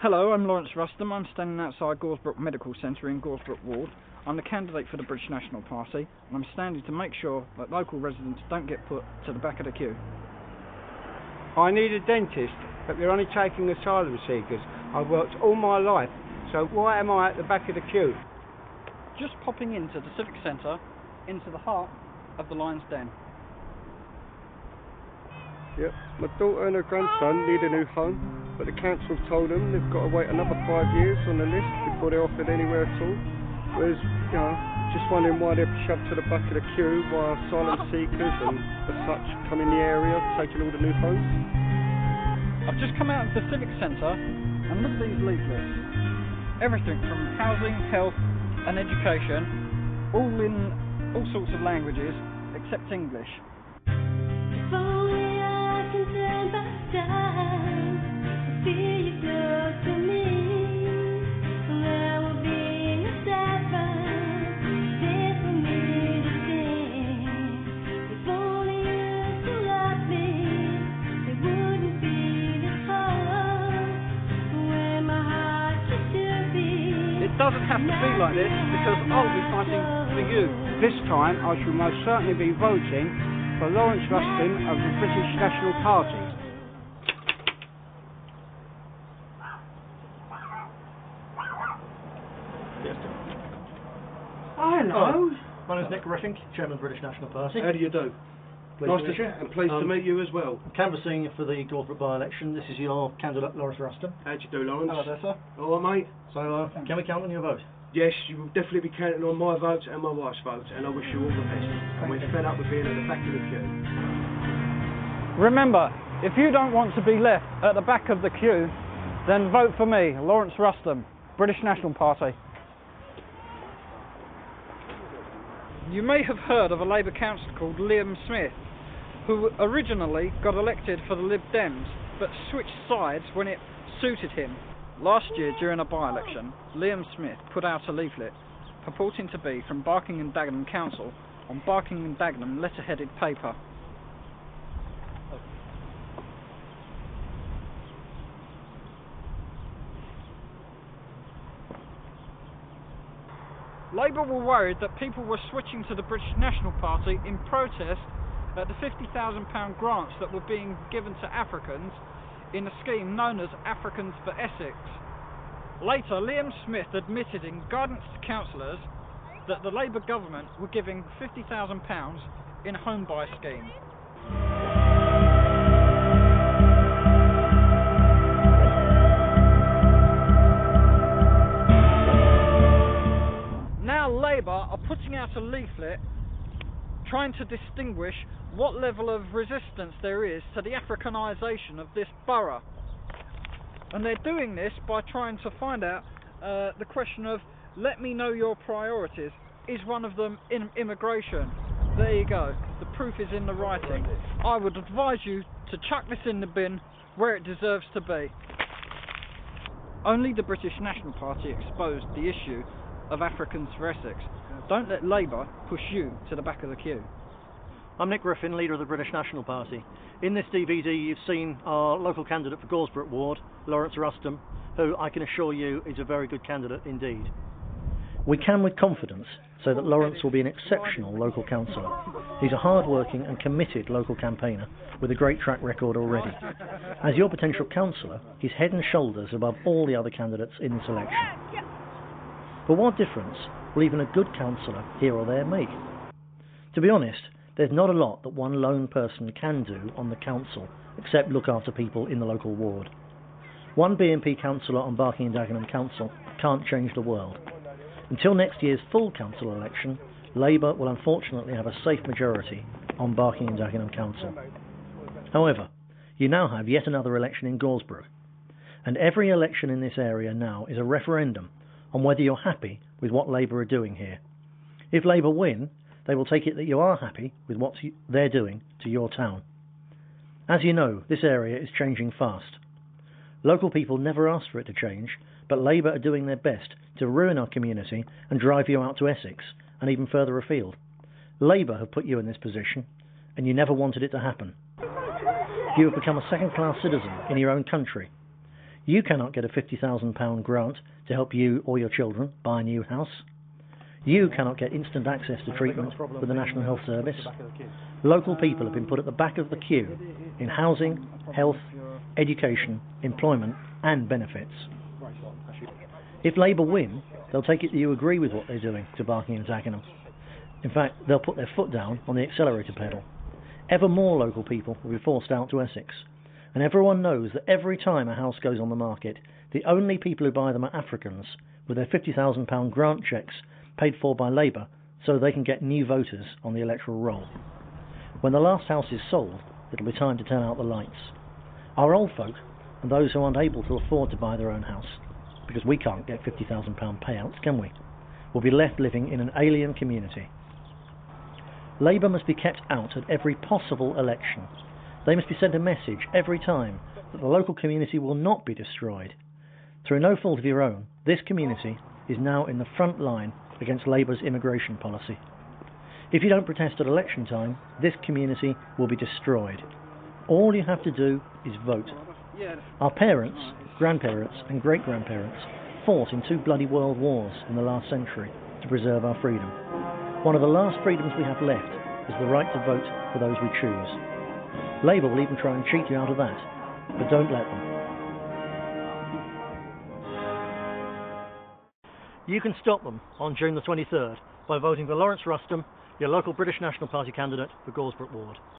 Hello, I'm Lawrence Rustum. I'm standing outside Goresbrook Medical Centre in Goresbrook Ward. I'm the candidate for the British National Party, and I'm standing to make sure that local residents don't get put to the back of the queue. I need a dentist, but they're only taking asylum seekers. I've worked all my life, so why am I at the back of the queue? Just popping into the Civic Centre, into the heart of the Lion's Den. Yep, my daughter and her grandson need a new home, but the council have told them they've got to wait another 5 years on the list before they're offered anywhere at all. Whereas, just wondering why they're shoved to the back of the queue while asylum seekers and as such come in the area taking all the new homes. I've just come out of the Civic Centre and look at these leaflets. Everything from housing, health and education, all in all sorts of languages except English. It doesn't have to be like this because I'll be fighting for you. This time I shall most certainly be voting for Lawrence Rustum of the British National Party. Hello. My name's Nick Griffin, Chairman of the British National Party. How do you do? Nice to meet you, and pleased to meet you as well. Canvassing for the Goresbrook by-election. This is your candidate, Lawrence Rustum. How do you do, Lawrence? Hello there, sir. All right, mate? So, can we count on your vote? Yes, you will definitely be counting on my vote and my wife's vote, and I wish you all the best. And we're fed up with being at the back of the queue. Remember, if you don't want to be left at the back of the queue, then vote for me, Lawrence Rustum, British National Party. You may have heard of a Labour councillor called Liam Smith, who originally got elected for the Lib Dems, but switched sides when it suited him. Last year, during a by-election, Liam Smith put out a leaflet purporting to be from Barking and Dagenham Council on Barking and Dagenham letterheaded paper. Labour were worried that people were switching to the British National Party in protest at the £50,000 grants that were being given to Africans in a scheme known as Africans for Essex. Later, Liam Smith admitted in guidance to councillors that the Labour government were giving £50,000 in a home buy scheme. Now Labour are putting out a leaflet trying to distinguish what level of resistance there is to the Africanisation of this borough. And they're doing this by trying to find out the question of, let me know your priorities. Is one of them immigration? There you go. The proof is in the writing. I would advise you to chuck this in the bin where it deserves to be. Only the British National Party exposed the issue of Africans for Essex. Don't let Labour push you to the back of the queue. I'm Nick Griffin, leader of the British National Party. In this DVD you've seen our local candidate for Goresbrook Ward, Lawrence Rustum, who I can assure you is a very good candidate indeed. We can with confidence say that Lawrence will be an exceptional local councillor. He's a hard-working and committed local campaigner with a great track record already. As your potential councillor, he's head and shoulders above all the other candidates in this election. But what difference will even a good councillor here or there make? To be honest, there's not a lot that one lone person can do on the council except look after people in the local ward. One BNP councillor on Barking and Dagenham Council can't change the world. Until next year's full council election, Labour will unfortunately have a safe majority on Barking and Dagenham Council. However, you now have yet another election in Goresbrook, and every election in this area now is a referendum on whether you're happy with what Labour are doing here. If Labour win, they will take it that you are happy with what they're doing to your town. As you know, this area is changing fast. Local people never asked for it to change, but Labour are doing their best to ruin our community and drive you out to Essex and even further afield. Labour have put you in this position, and you never wanted it to happen. You have become a second-class citizen in your own country. You cannot get a £50,000 grant to help you or your children buy a new house. You cannot get instant access to treatment with the National Health Service. Local people have been put at the back of the queue in housing, health, education, employment and benefits. If Labour win, they'll take it that you agree with what they're doing to Barking and Dagenham. In fact, they'll put their foot down on the accelerator pedal. Ever more local people will be forced out to Essex. And everyone knows that every time a house goes on the market, the only people who buy them are Africans, with their £50,000 grant cheques paid for by Labour so they can get new voters on the electoral roll. When the last house is sold, it'll be time to turn out the lights. Our old folk, and those who aren't able to afford to buy their own house, because we can't get £50,000 payouts, can we, will be left living in an alien community. Labour must be kept out at every possible election. They must be sent a message every time that the local community will not be destroyed. Through no fault of your own, this community is now in the front line against Labour's immigration policy. If you don't protest at election time, this community will be destroyed. All you have to do is vote. Our parents, grandparents and great-grandparents fought in 2 bloody world wars in the last century to preserve our freedom. One of the last freedoms we have left is the right to vote for those we choose. Labour will even try and cheat you out of that, but don't let them. You can stop them on June the 23rd by voting for Lawrence Rustum, your local British National Party candidate for Goresbrook Ward.